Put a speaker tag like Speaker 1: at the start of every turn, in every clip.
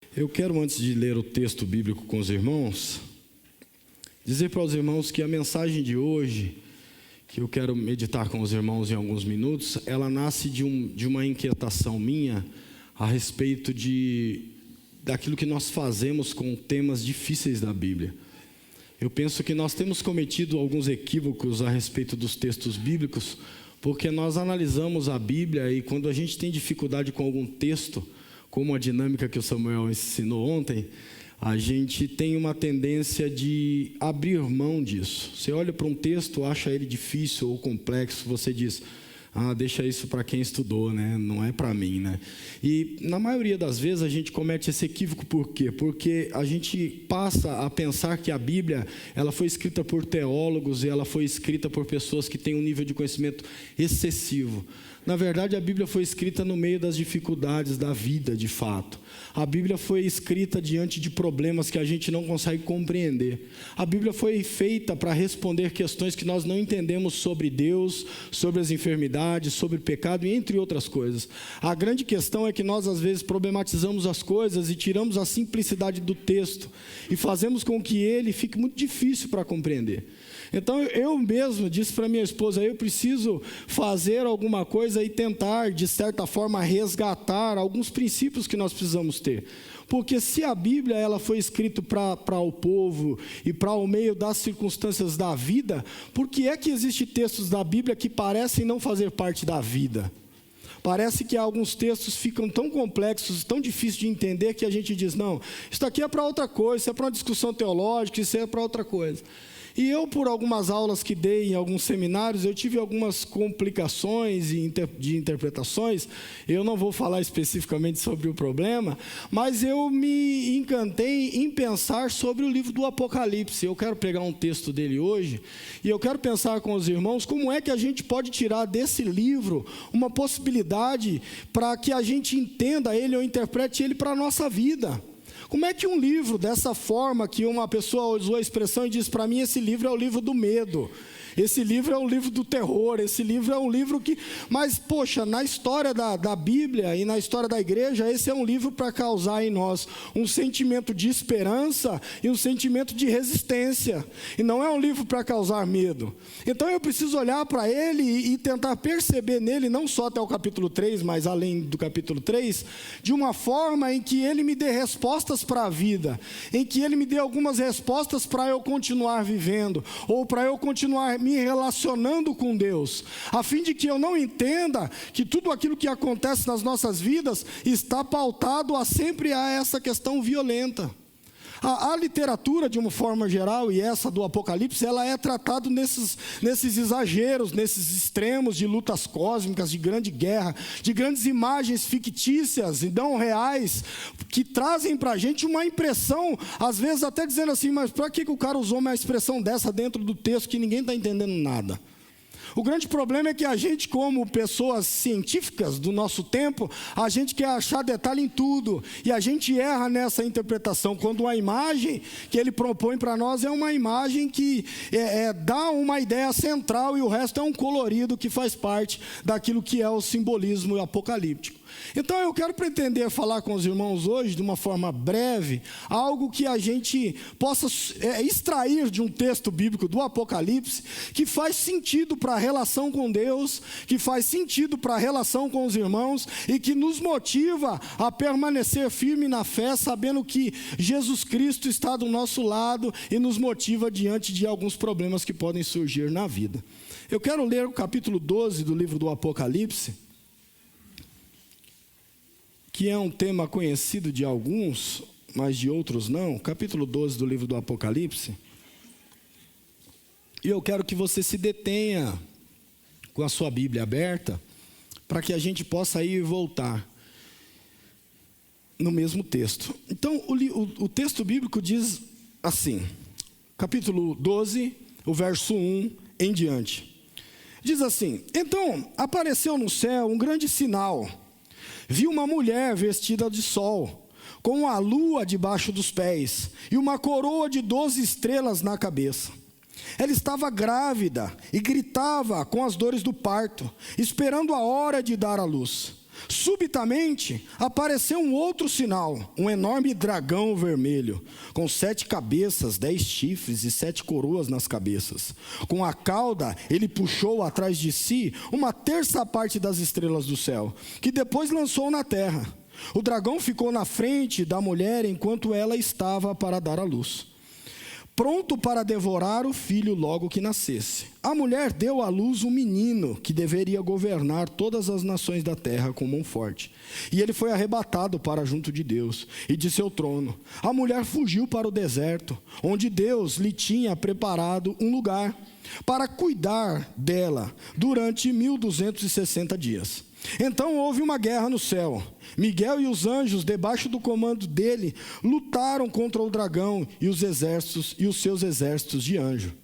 Speaker 1: Eu quero, antes de ler o texto bíblico com os irmãos, dizer para os irmãos que a mensagem de hoje, que eu quero meditar com os irmãos em alguns minutos, ela nasce de uma inquietação minha a respeito daquilo que nós fazemos com temas difíceis da Bíblia. Eu penso que nós temos cometido alguns equívocos a respeito dos textos bíblicos, porque nós analisamos a Bíblia e quando a gente tem dificuldade com algum texto, como a dinâmica que o Samuel ensinou ontem, a gente tem uma tendência de abrir mão disso. Você olha para um texto, acha ele difícil ou complexo, você diz, deixa isso para quem estudou, né? Não é para mim, né? E na maioria das vezes a gente comete esse equívoco, por quê? Porque a gente passa a pensar que a Bíblia, ela foi escrita por teólogos e ela foi escrita por pessoas que têm um nível de conhecimento excessivo. Na verdade, a Bíblia foi escrita no meio das dificuldades da vida, de fato. A Bíblia foi escrita diante de problemas que a gente não consegue compreender. A Bíblia foi feita para responder questões que nós não entendemos sobre Deus, sobre as enfermidades, sobre o pecado e entre outras coisas. A grande questão é que nós às vezes problematizamos as coisas e tiramos a simplicidade do texto e fazemos com que ele fique muito difícil para compreender. Então eu mesmo disse para minha esposa, eu preciso fazer alguma coisa e tentar, de certa forma, resgatar alguns princípios que nós precisamos ter. Porque se a Bíblia ela foi escrita para o povo e para o meio das circunstâncias da vida, por que é que existem textos da Bíblia que parecem não fazer parte da vida? Parece que alguns textos ficam tão complexos, tão difíceis de entender, que a gente diz, não, isso aqui é para outra coisa, isso é para uma discussão teológica, isso é para outra coisa. E eu, por algumas aulas que dei em alguns seminários, eu tive algumas complicações de interpretações. Eu não vou falar especificamente sobre o problema, mas eu me encantei em pensar sobre o livro do Apocalipse. Eu quero pegar um texto dele hoje, e eu quero pensar com os irmãos como é que a gente pode tirar desse livro uma possibilidade para que a gente entenda ele ou interprete ele para a nossa vida. Como é que um livro dessa forma, que uma pessoa usou a expressão e disse para mim, esse livro é o livro do medo, esse livro é o livro do terror, esse livro é um livro que... Mas, poxa, na história da Bíblia e na história da igreja, esse é um livro para causar em nós um sentimento de esperança e um sentimento de resistência. E não é um livro para causar medo. Então eu preciso olhar para ele e tentar perceber nele, não só até o capítulo 3, mas além do capítulo 3, de uma forma em que ele me dê respostas para a vida, em que ele me dê algumas respostas para eu continuar vivendo, ou para eu continuar me relacionando com Deus, a fim de que eu não entenda que tudo aquilo que acontece nas nossas vidas está pautado sempre a essa questão violenta. A literatura, de uma forma geral, e essa do Apocalipse, ela é tratada nesses exageros, nesses extremos de lutas cósmicas, de grande guerra, de grandes imagens fictícias e não reais, que trazem para a gente uma impressão, às vezes até dizendo assim, mas para que o cara usou uma expressão dessa dentro do texto que ninguém está entendendo nada? O grande problema é que a gente, como pessoas científicas do nosso tempo, a gente quer achar detalhe em tudo, e a gente erra nessa interpretação, quando a imagem que ele propõe para nós é uma imagem que dá uma ideia central, e o resto é um colorido que faz parte daquilo que é o simbolismo apocalíptico. Então eu quero pretender falar com os irmãos hoje, de uma forma breve, algo que a gente possa extrair de um texto bíblico do Apocalipse, que faz sentido para a relação com Deus, que faz sentido para a relação com os irmãos, e que nos motiva a permanecer firme na fé, sabendo que Jesus Cristo está do nosso lado e nos motiva diante de alguns problemas que podem surgir na vida. Eu quero ler o capítulo 12 do livro do Apocalipse, que é um tema conhecido de alguns, mas de outros não. Capítulo 12 do livro do Apocalipse. E eu quero que você se detenha com a sua Bíblia aberta, para que a gente possa ir e voltar no mesmo texto. Então, o texto bíblico diz assim, capítulo 12, o verso 1 em diante. Diz assim, então apareceu no céu um grande sinal. Vi uma mulher vestida de sol, com a lua debaixo dos pés, e uma coroa de 12 estrelas na cabeça. Ela estava grávida e gritava com as dores do parto, esperando a hora de dar à luz. Subitamente apareceu um outro sinal, um enorme dragão vermelho, com 7 cabeças, 10 chifres e 7 coroas nas cabeças. Com a cauda ele puxou atrás de si 1/3 das estrelas do céu, que depois lançou na terra. O dragão ficou na frente da mulher enquanto ela estava para dar à luz, pronto para devorar o filho logo que nascesse. A mulher deu à luz um menino que deveria governar todas as nações da terra com mão forte. E ele foi arrebatado para junto de Deus e de seu trono. A mulher fugiu para o deserto, onde Deus lhe tinha preparado um lugar para cuidar dela durante 1260 dias. Então houve uma guerra no céu. Miguel e os anjos, debaixo do comando dele, lutaram contra o dragão e os seus exércitos de anjo.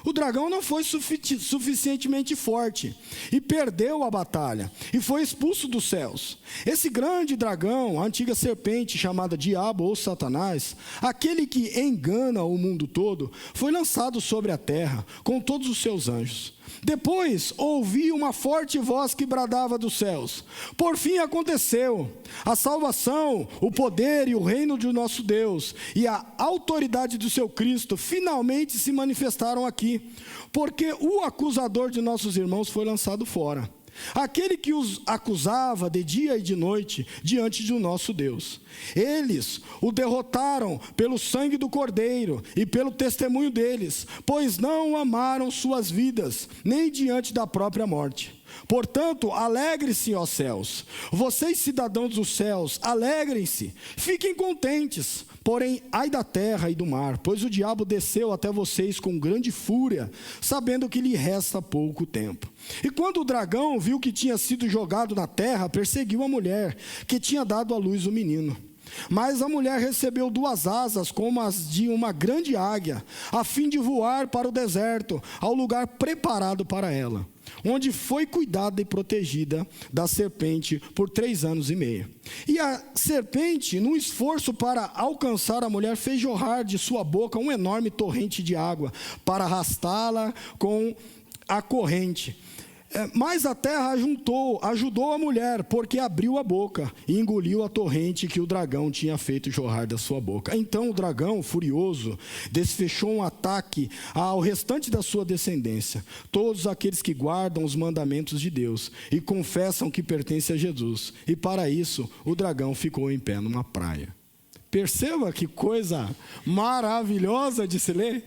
Speaker 1: O dragão não foi suficientemente forte e perdeu a batalha e foi expulso dos céus. Esse grande dragão, a antiga serpente chamada Diabo ou Satanás, aquele que engana o mundo todo, foi lançado sobre a terra com todos os seus anjos. Depois ouvi uma forte voz que bradava dos céus: por fim aconteceu, a salvação, o poder e o reino de nosso Deus e a autoridade do seu Cristo finalmente se manifestaram aqui, porque o acusador de nossos irmãos foi lançado fora, aquele que os acusava de dia e de noite diante do nosso Deus. Eles o derrotaram pelo sangue do Cordeiro e pelo testemunho deles, pois não amaram suas vidas, nem diante da própria morte. Portanto, alegre-se, ó céus, vocês cidadãos dos céus, alegrem-se, fiquem contentes. Porém, ai da terra e do mar, pois o diabo desceu até vocês com grande fúria, sabendo que lhe resta pouco tempo. E quando o dragão viu que tinha sido jogado na terra, perseguiu a mulher, que tinha dado à luz o menino. Mas a mulher recebeu 2 asas como as de uma grande águia, a fim de voar para o deserto, ao lugar preparado para ela, onde foi cuidada e protegida da serpente por 3 anos e meio. E a serpente, num esforço para alcançar a mulher, fez jorrar de sua boca um enorme torrente de água, para arrastá-la com a corrente. Mas a terra ajudou a mulher, porque abriu a boca e engoliu a torrente que o dragão tinha feito jorrar da sua boca. Então o dragão, furioso, desfechou um ataque ao restante da sua descendência, todos aqueles que guardam os mandamentos de Deus e confessam que pertence a Jesus. E para isso o dragão ficou em pé numa praia. Perceba que coisa maravilhosa de se ler.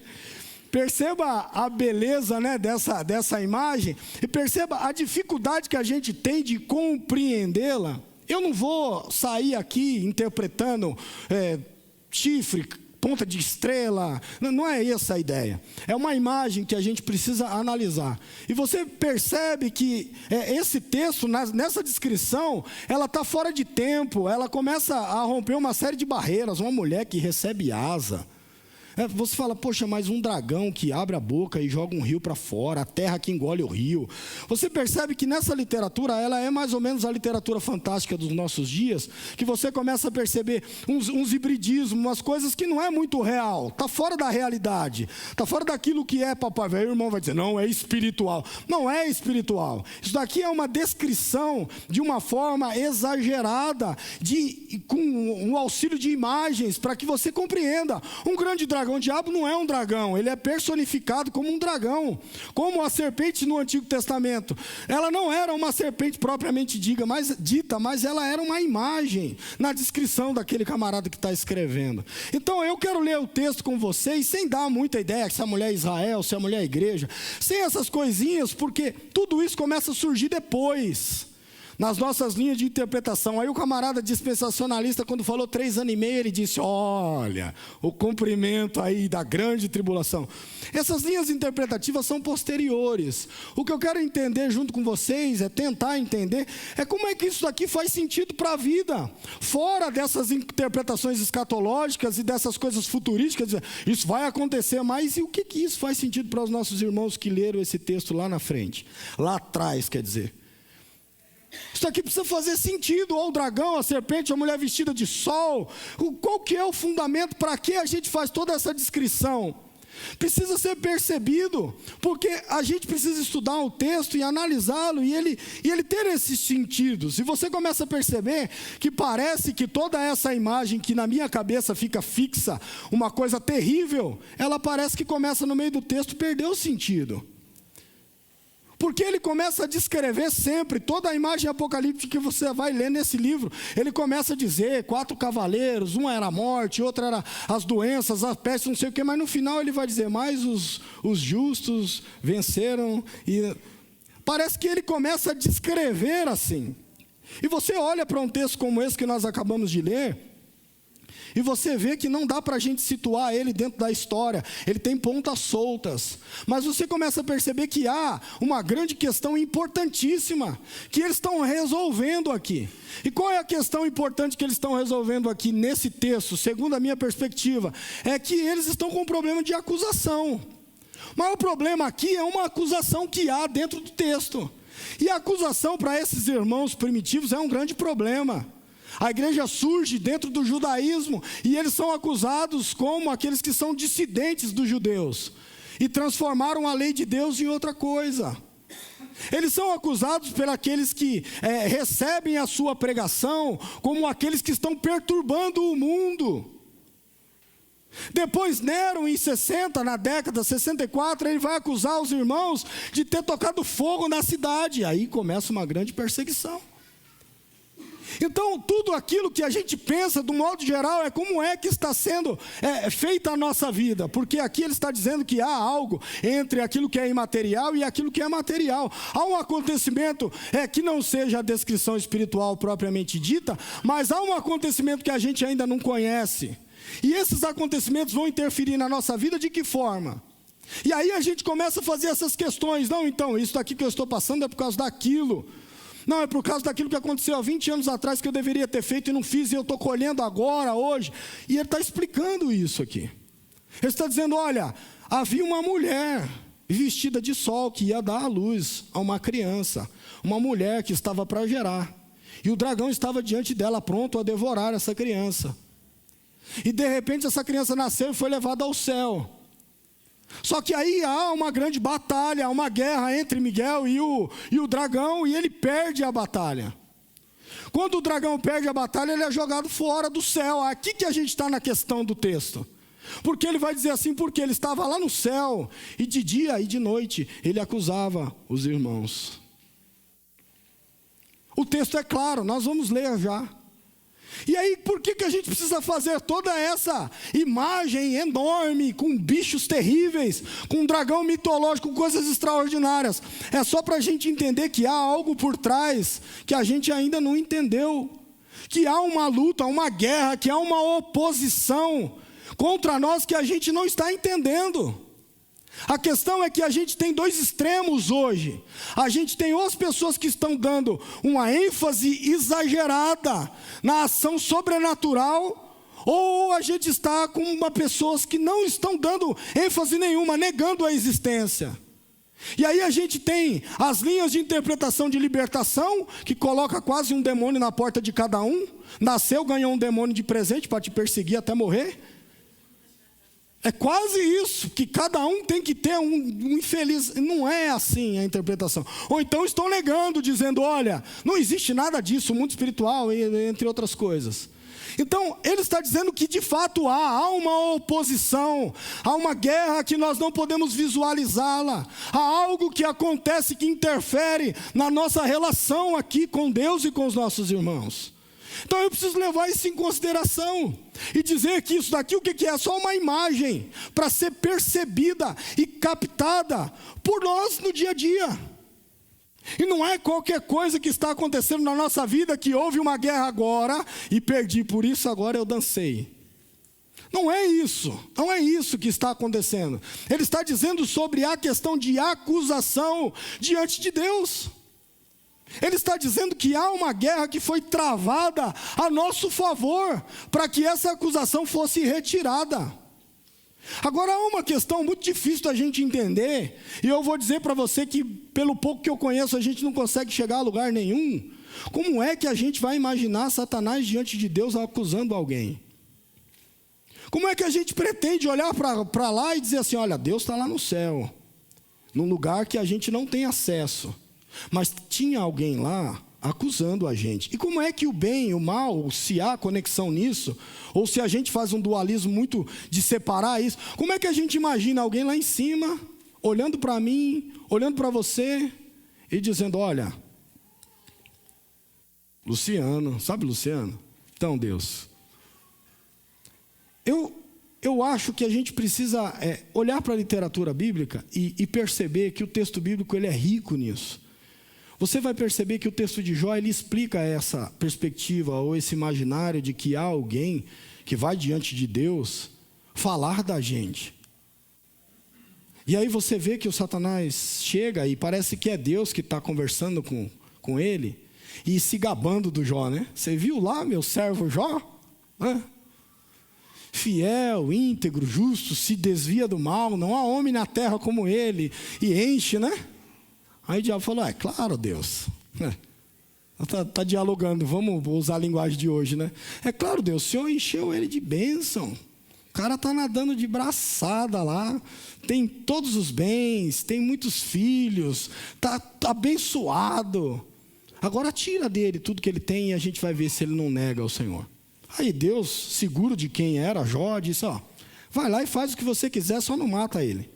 Speaker 1: Perceba a beleza, né, dessa imagem, e perceba a dificuldade que a gente tem de compreendê-la. Eu não vou sair aqui interpretando chifre, ponta de estrela, não é essa a ideia. É uma imagem que a gente precisa analisar. E você percebe que esse texto, nessa descrição, ela está fora de tempo, ela começa a romper uma série de barreiras. Uma mulher que recebe asa. Você fala, poxa, mas um dragão que abre a boca e joga um rio para fora, a terra que engole o rio. Você percebe que nessa literatura, ela é mais ou menos a literatura fantástica dos nossos dias, que você começa a perceber uns hibridismos, umas coisas que não é muito real, está fora da realidade, está fora daquilo que é papai velho. O irmão vai dizer, não, é espiritual. Não é espiritual. Isso daqui é uma descrição de uma forma exagerada, com o auxílio de imagens, para que você compreenda. Um grande dragão. O diabo não é um dragão, ele é personificado como um dragão, como a serpente no Antigo Testamento. Ela não era uma serpente propriamente dita, mas ela era uma imagem na descrição daquele camarada que está escrevendo. Então eu quero ler o texto com vocês, sem dar muita ideia se a mulher é Israel, se a mulher é igreja, sem essas coisinhas, porque tudo isso começa a surgir depois, nas nossas linhas de interpretação. Aí o camarada dispensacionalista, quando falou 3 anos e meio, ele disse, olha, o cumprimento aí da grande tribulação. Essas linhas interpretativas são posteriores. O que eu quero entender junto com vocês, tentar entender, como é que isso daqui faz sentido para a vida. Fora dessas interpretações escatológicas e dessas coisas futurísticas, isso vai acontecer, mas e o que isso faz sentido para os nossos irmãos que leram esse texto lá na frente? Lá atrás, quer dizer. Isso aqui precisa fazer sentido, ou o dragão, a serpente, a mulher vestida de sol. Qual que é o fundamento, para que a gente faz toda essa descrição? Precisa ser percebido, porque a gente precisa estudar o texto e analisá-lo, e ele ter esses sentidos. E você começa a perceber que parece que toda essa imagem que na minha cabeça fica fixa, uma coisa terrível, ela parece que começa no meio do texto a perder o sentido. Porque ele começa a descrever sempre toda a imagem apocalíptica que você vai ler nesse livro. Ele começa a dizer 4 cavaleiros, um era a morte, outro era as doenças, as pestes, não sei o quê, mas no final ele vai dizer, mais os justos venceram. E parece que ele começa a descrever assim. E você olha para um texto como esse que nós acabamos de ler, e você vê que não dá para a gente situar ele dentro da história, ele tem pontas soltas, mas você começa a perceber que há uma grande questão importantíssima, que eles estão resolvendo aqui. E qual é a questão importante que eles estão resolvendo aqui nesse texto, segundo a minha perspectiva? É que eles estão com um problema de acusação. Mas o problema aqui é uma acusação que há dentro do texto, e a acusação para esses irmãos primitivos é um grande problema. A igreja surge dentro do judaísmo e eles são acusados como aqueles que são dissidentes dos judeus e transformaram a lei de Deus em outra coisa. Eles são acusados por aqueles que recebem a sua pregação como aqueles que estão perturbando o mundo. Depois Nero, em 60, na década 64, ele vai acusar os irmãos de ter tocado fogo na cidade. Aí começa uma grande perseguição. Então, tudo aquilo que a gente pensa, do modo geral, é como é que está sendo feita a nossa vida. Porque aqui ele está dizendo que há algo entre aquilo que é imaterial e aquilo que é material. Há um acontecimento que não seja a descrição espiritual propriamente dita, mas há um acontecimento que a gente ainda não conhece. E esses acontecimentos vão interferir na nossa vida de que forma? E aí a gente começa a fazer essas questões. Não, então, isso aqui que eu estou passando é por causa daquilo. Não, é por causa daquilo que aconteceu há 20 anos atrás que eu deveria ter feito e não fiz, e eu estou colhendo agora, hoje. E ele está explicando isso aqui. Ele está dizendo, olha, havia uma mulher vestida de sol que ia dar à luz a uma criança. Uma mulher que estava para gerar. E o dragão estava diante dela, pronto a devorar essa criança. E de repente essa criança nasceu e foi levada ao céu. Só que aí há uma grande batalha, uma guerra entre Miguel e o dragão, e ele perde a batalha. Quando o dragão perde a batalha, ele é jogado fora do céu. Aqui que a gente está na questão do texto. Porque ele vai dizer assim, porque ele estava lá no céu, e de dia e de noite ele acusava os irmãos. O texto é claro, nós vamos ler já. E aí, por que a gente precisa fazer toda essa imagem enorme, com bichos terríveis, com um dragão mitológico, com coisas extraordinárias? É só para a gente entender que há algo por trás que a gente ainda não entendeu. Que há uma luta, uma guerra, que há uma oposição contra nós que a gente não está entendendo. A questão é que a gente tem dois extremos hoje. A gente tem ou as pessoas que estão dando uma ênfase exagerada na ação sobrenatural, ou a gente está com pessoas que não estão dando ênfase nenhuma, negando a existência. E aí a gente tem as linhas de interpretação de libertação, que coloca quase um demônio na porta de cada um. Nasceu, ganhou um demônio de presente para te perseguir até morrer. É quase isso, que cada um tem que ter um infeliz. Não é assim a interpretação. Ou então estão negando, dizendo, olha, não existe nada disso, o mundo espiritual, entre outras coisas. Então, ele está dizendo que de fato há uma oposição, há uma guerra que nós não podemos visualizá-la. Há algo que acontece que interfere na nossa relação aqui com Deus e com os nossos irmãos. Então eu preciso levar isso em consideração e dizer que isso daqui o que é? Só uma imagem para ser percebida e captada por nós no dia a dia. E não é qualquer coisa que está acontecendo na nossa vida que houve uma guerra agora e perdi, por isso agora eu dancei. Não é isso, não é isso que está acontecendo. Ele está dizendo sobre a questão de acusação diante de Deus. Ele está dizendo que há uma guerra que foi travada a nosso favor, para que essa acusação fosse retirada. Agora há uma questão muito difícil da gente entender, e eu vou dizer para você que pelo pouco que eu conheço a gente não consegue chegar a lugar nenhum. Como é que a gente vai imaginar Satanás diante de Deus acusando alguém? Como é que a gente pretende olhar para lá e dizer assim, olha, Deus está lá no céu, num lugar que a gente não tem acesso, mas tinha alguém lá acusando a gente. E como é que o bem e o mal, se há conexão nisso, ou se a gente faz um dualismo muito de separar isso, como é que a gente imagina alguém lá em cima, olhando para mim, olhando para você, e dizendo, olha, Luciano, sabe Luciano? Então, Deus, eu acho que a gente precisa olhar para a literatura bíblica e perceber que o texto bíblico ele é rico nisso. Você vai perceber que o texto de Jó ele explica essa perspectiva ou esse imaginário de que há alguém que vai diante de Deus falar da gente. E aí você vê que o Satanás chega e parece que é Deus que está conversando com ele e se gabando do Jó, né? Você viu lá meu servo Jó? Fiel, íntegro, justo, se desvia do mal, não há homem na terra como ele, e enche, né? Aí o diabo falou, é claro, Deus, tá dialogando, vamos usar a linguagem de hoje, né? É claro, Deus, o Senhor encheu ele de bênção, o cara está nadando de braçada lá, tem todos os bens, tem muitos filhos, está abençoado, agora tira dele tudo que ele tem e a gente vai ver se ele não nega ao Senhor. Aí Deus, seguro de quem era Jó, disse, vai lá e faz o que você quiser, só não mata ele.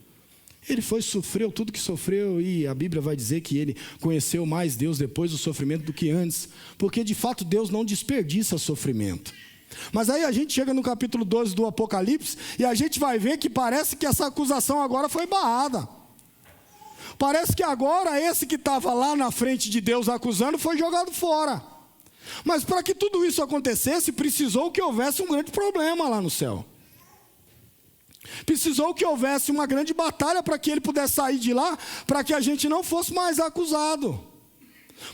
Speaker 1: Ele sofreu tudo que sofreu e a Bíblia vai dizer que ele conheceu mais Deus depois do sofrimento do que antes, porque de fato Deus não desperdiça sofrimento. Mas aí a gente chega no capítulo 12 do Apocalipse e a gente vai ver que parece que essa acusação agora foi barrada. Parece que agora esse que estava lá na frente de Deus acusando foi jogado fora. Mas para que tudo isso acontecesse, precisou que houvesse um grande problema lá no céu. Precisou que houvesse uma grande batalha para que ele pudesse sair de lá, para que a gente não fosse mais acusado.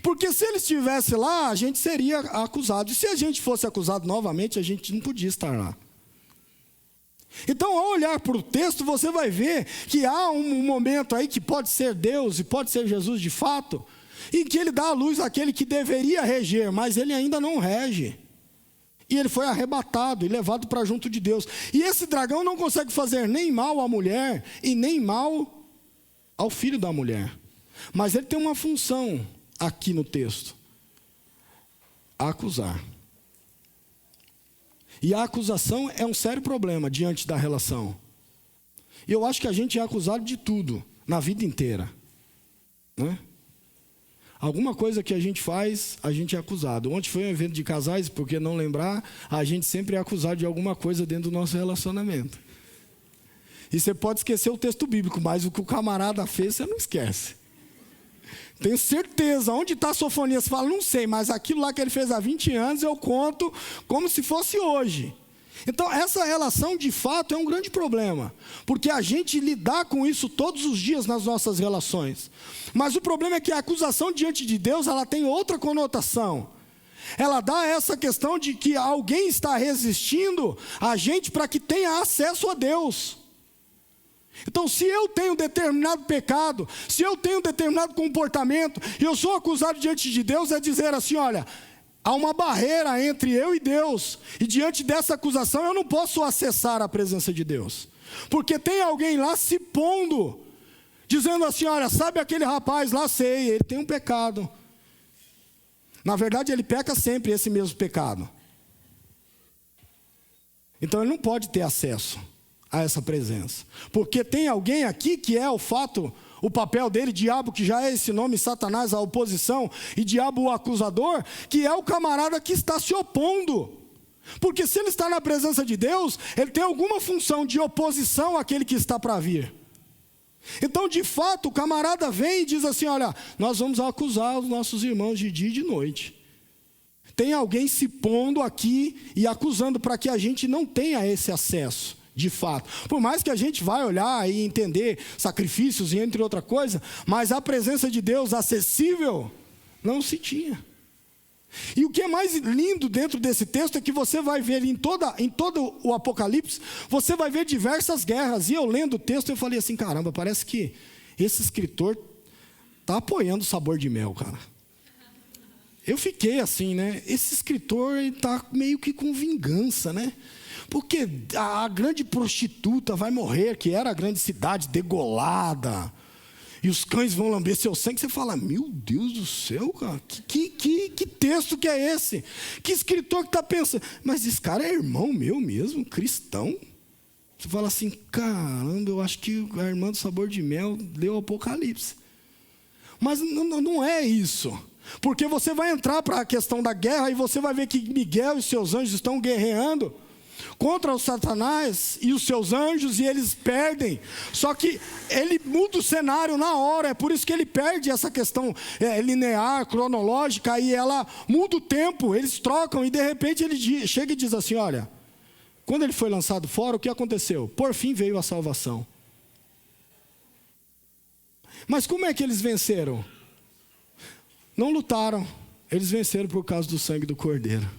Speaker 1: Porque se ele estivesse lá, a gente seria acusado. E se a gente fosse acusado novamente, a gente não podia estar lá. Então, ao olhar para o texto, você vai ver que há um momento aí que pode ser Deus e pode ser Jesus de fato, em que ele dá à luz àquele que deveria reger, mas ele ainda não rege. E ele foi arrebatado e levado para junto de Deus. E esse dragão não consegue fazer nem mal à mulher e nem mal ao filho da mulher. Mas ele tem uma função aqui no texto: acusar. E a acusação é um sério problema diante da relação. E eu acho que a gente é acusado de tudo na vida inteira, né? Alguma coisa que a gente faz, a gente é acusado. Ontem foi um evento de casais, por que não lembrar? A gente sempre é acusado de alguma coisa dentro do nosso relacionamento. E você pode esquecer o texto bíblico, mas o que o camarada fez, você não esquece. Tenho certeza, onde está a Sofonias? Você fala, não sei, mas aquilo lá que ele fez há 20 anos, eu conto como se fosse hoje. Então, essa relação, de fato, é um grande problema, porque a gente lidar com isso todos os dias nas nossas relações. Mas o problema é que a acusação diante de Deus, ela tem outra conotação. Ela dá essa questão de que alguém está resistindo a gente para que tenha acesso a Deus. Então, se eu tenho determinado pecado, se eu tenho determinado comportamento, e eu sou acusado diante de Deus, é dizer assim, olha, há uma barreira entre eu e Deus, e diante dessa acusação eu não posso acessar a presença de Deus, porque tem alguém lá se pondo, dizendo assim, olha, sabe aquele rapaz lá, sei, ele tem um pecado. Na verdade ele peca sempre esse mesmo pecado. Então ele não pode ter acesso a essa presença, porque tem alguém aqui que é o fato, o papel dele, diabo, que já é esse nome, Satanás, a oposição, e diabo, o acusador, que é o camarada que está se opondo. Porque se ele está na presença de Deus, ele tem alguma função de oposição àquele que está para vir. Então, de fato, o camarada vem e diz assim, olha, nós vamos acusar os nossos irmãos de dia e de noite. Tem alguém se pondo aqui e acusando para que a gente não tenha esse acesso. De fato, por mais que a gente vai olhar e entender sacrifícios e entre outra coisa, mas a presença de Deus acessível não se tinha. E o que é mais lindo dentro desse texto é que você vai ver em todo o Apocalipse, você vai ver diversas guerras. E eu lendo o texto eu falei assim, caramba, parece que esse escritor está apoiando o Sabor de Mel, cara. Eu fiquei assim, né? Esse escritor está meio que com vingança, né? porque a grande prostituta vai morrer, que era a grande cidade degolada, e os cães vão lamber seu sangue. Você fala, meu Deus do céu, cara, que texto que é esse? Que escritor que está pensando? Mas esse cara é irmão meu mesmo, cristão. Você fala assim, caramba, eu acho que a irmã do Sabor de Mel leu o Apocalipse. Mas não é isso. Porque você vai entrar para a questão da guerra e você vai ver que Miguel e seus anjos estão guerreando contra o Satanás e os seus anjos, e eles perdem. Só que ele muda o cenário na hora, é por isso que ele perde essa questão linear, cronológica, e ela muda o tempo, eles trocam, e de repente ele chega e diz assim, olha, quando ele foi lançado fora, o que aconteceu? Por fim veio a salvação. Mas como é que eles venceram? Não lutaram, eles venceram por causa do sangue do Cordeiro.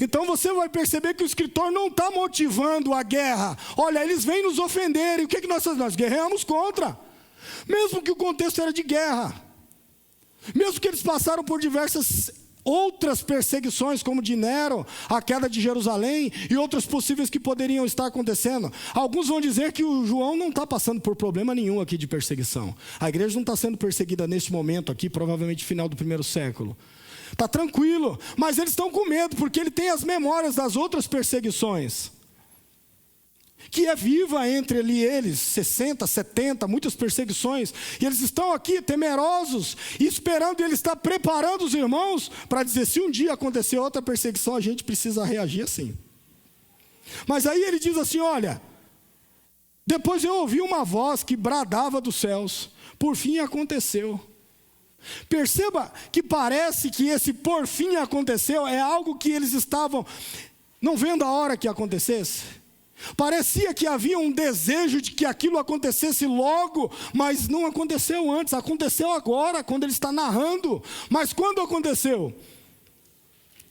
Speaker 1: Então você vai perceber que o escritor não está motivando a guerra. Olha, eles vêm nos ofender, e o que nós fazemos? Nós guerreamos contra. Mesmo que o contexto era de guerra. Mesmo que eles passaram por diversas outras perseguições, como de Nero, a queda de Jerusalém, e outras possíveis que poderiam estar acontecendo. Alguns vão dizer que o João não está passando por problema nenhum aqui de perseguição. A igreja não está sendo perseguida neste momento aqui, provavelmente final do 1º século. Está tranquilo, mas eles estão com medo, porque ele tem as memórias das outras perseguições, que é viva entre eles, 60, 70, muitas perseguições, e eles estão aqui temerosos, esperando, e ele está preparando os irmãos, para dizer, se um dia acontecer outra perseguição, a gente precisa reagir assim. Mas aí ele diz assim, olha, depois eu ouvi uma voz que bradava dos céus, por fim aconteceu. Perceba que parece que esse por fim aconteceu é algo que eles estavam não vendo a hora que acontecesse. Parecia que havia um desejo de que aquilo acontecesse logo, mas não aconteceu antes, aconteceu agora, quando ele está narrando. Mas quando aconteceu?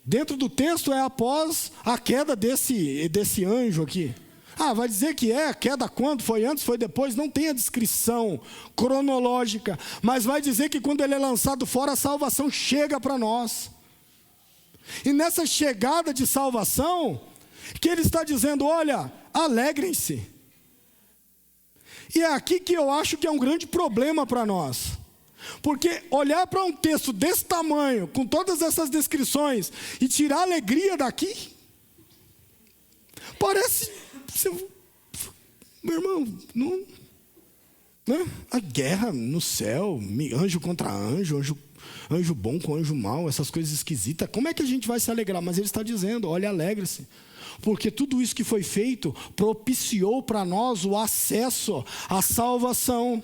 Speaker 1: Dentro do texto é após a queda desse anjo aqui. Vai dizer que a queda quando? Foi antes, foi depois? Não tem a descrição cronológica, mas vai dizer que quando ele é lançado fora, a salvação chega para nós. E nessa chegada de salvação, que ele está dizendo, olha, alegrem-se. E é aqui que eu acho que é um grande problema para nós. Porque olhar para um texto desse tamanho, com todas essas descrições, e tirar a alegria daqui, parece... Meu irmão, não, né? A guerra no céu, anjo contra anjo, anjo bom com anjo mau, essas coisas esquisitas, como é que a gente vai se alegrar? Mas ele está dizendo, olha, alegre-se, porque tudo isso que foi feito propiciou para nós o acesso à salvação,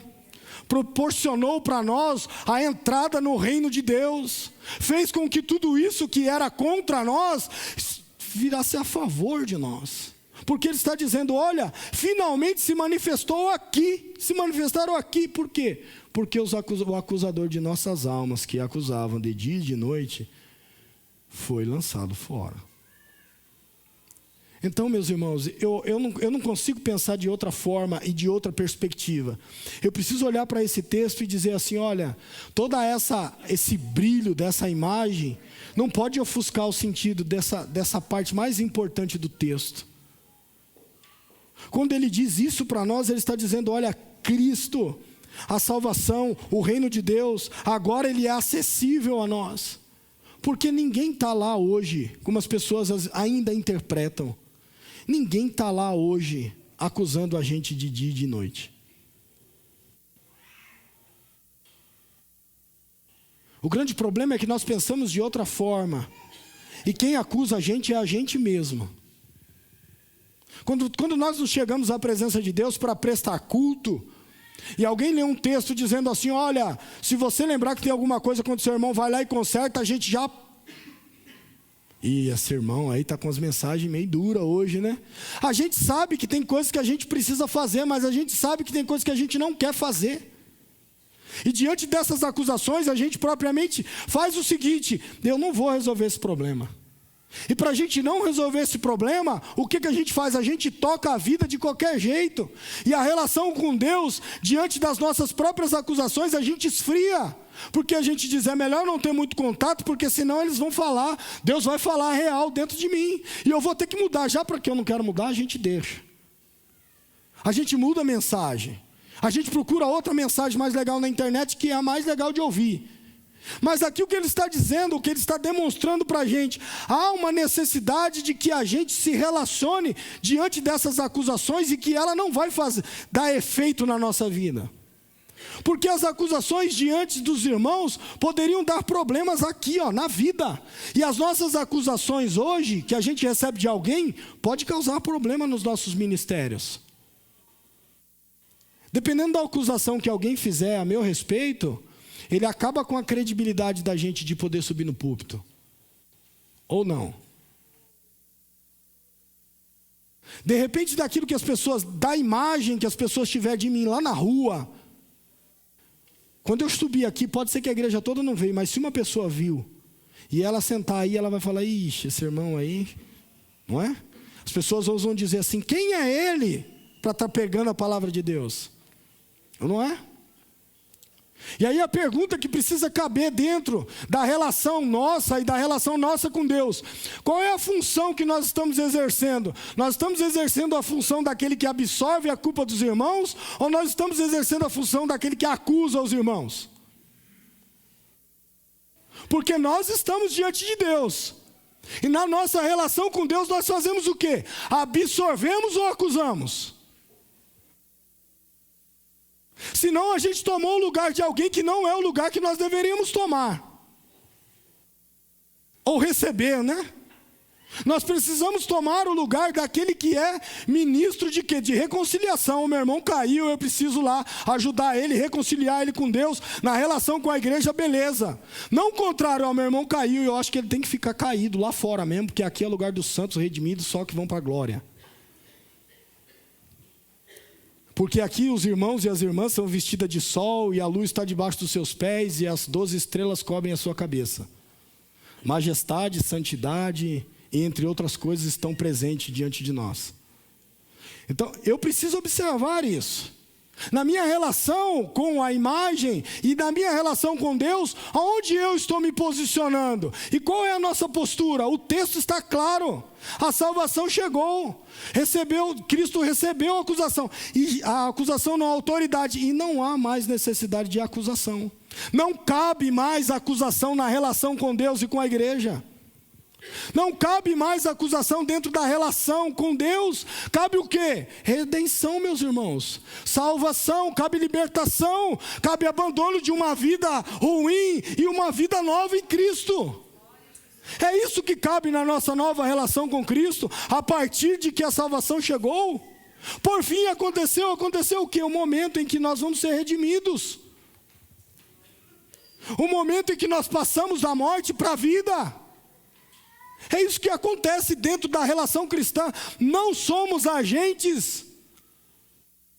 Speaker 1: proporcionou para nós a entrada no reino de Deus, fez com que tudo isso que era contra nós virasse a favor de nós. Porque ele está dizendo, olha, finalmente se manifestaram aqui, por quê? Porque o acusador de nossas almas, que acusavam de dia e de noite, foi lançado fora. Então, meus irmãos, eu não consigo pensar de outra forma e de outra perspectiva. Eu preciso olhar para esse texto e dizer assim, olha, esse brilho dessa imagem, não pode ofuscar o sentido dessa parte mais importante do texto. Quando ele diz isso para nós, ele está dizendo, olha, Cristo, a salvação, o reino de Deus, agora ele é acessível a nós. Porque ninguém está lá hoje, como as pessoas ainda interpretam, ninguém está lá hoje acusando a gente de dia e de noite. O grande problema é que nós pensamos de outra forma, e quem acusa a gente é a gente mesmo. Quando nós nos chegamos à presença de Deus para prestar culto, e alguém lê um texto dizendo assim, olha, se você lembrar que tem alguma coisa contra o seu irmão, vai lá e conserta, a gente já... E esse irmão aí está com as mensagens meio duras hoje, né? A gente sabe que tem coisas que a gente precisa fazer, mas a gente sabe que tem coisas que a gente não quer fazer. E diante dessas acusações, a gente propriamente faz o seguinte, eu não vou resolver esse problema.
Speaker 2: E para a gente não resolver esse problema, o que a gente faz? A gente toca a vida de qualquer jeito. E a relação com Deus, diante das nossas próprias acusações, a gente esfria. Porque a gente diz, é melhor não ter muito contato, porque senão eles vão falar, Deus vai falar real dentro de mim. E eu vou ter que mudar. Já para que eu não quero mudar, a gente deixa. A gente muda a mensagem. A gente procura outra mensagem mais legal na internet, que é a mais legal de ouvir. Mas aqui o que ele está dizendo, o que ele está demonstrando para a gente, há uma necessidade de que a gente se relacione diante dessas acusações e que ela não vai dar efeito na nossa vida. Porque as acusações diante dos irmãos poderiam dar problemas aqui, na vida. E as nossas acusações hoje, que a gente recebe de alguém, pode causar problema nos nossos ministérios. Dependendo da acusação que alguém fizer a meu respeito, ele acaba com a credibilidade da gente de poder subir no púlpito. Ou não. De repente, daquilo que as pessoas, da imagem que as pessoas tiverem de mim lá na rua. Quando eu subir aqui, pode ser que a igreja toda não veio, mas se uma pessoa viu, e ela sentar aí, ela vai falar, ixi, esse irmão aí, não é? As pessoas ousam dizer assim, quem é ele para estar pegando a palavra de Deus? Não é? E aí a pergunta que precisa caber dentro da relação nossa e da relação nossa com Deus: qual é a função que nós estamos exercendo? Nós estamos exercendo a função daquele que absorve a culpa dos irmãos, ou nós estamos exercendo a função daquele que acusa os irmãos? Porque nós estamos diante de Deus, e na nossa relação com Deus nós fazemos o quê? Absorvemos ou acusamos? Senão a gente tomou o lugar de alguém que não é o lugar que nós deveríamos tomar. Ou receber, né? Nós precisamos tomar o lugar daquele que é ministro de quê? De reconciliação. O meu irmão caiu, eu preciso lá ajudar ele, reconciliar ele com Deus, na relação com a igreja, beleza. Não o contrário, meu irmão caiu, eu acho que ele tem que ficar caído lá fora mesmo, porque aqui é lugar dos santos redimidos, só que vão para a glória. Porque aqui os irmãos e as irmãs são vestidas de sol, e a luz está debaixo dos seus pés, e as 12 estrelas cobrem a sua cabeça. Majestade, santidade, e entre outras coisas, estão presentes diante de nós. Então, eu preciso observar isso. Na minha relação com a imagem e na minha relação com Deus, aonde eu estou me posicionando? E qual é a nossa postura? O texto está claro. A salvação chegou. Cristo recebeu a acusação. E a acusação não é autoridade. E não há mais necessidade de acusação. Não cabe mais acusação na relação com Deus e com a igreja. Não cabe mais acusação dentro da relação com Deus. Cabe o quê? Redenção, meus irmãos. Salvação, cabe libertação. Cabe abandono de uma vida ruim e uma vida nova em Cristo. É isso que cabe na nossa nova relação com Cristo, a partir de que a salvação chegou. Por fim aconteceu o quê? O momento em que nós vamos ser redimidos. O momento em que nós passamos da morte para a vida. É isso que acontece dentro da relação cristã. Não somos agentes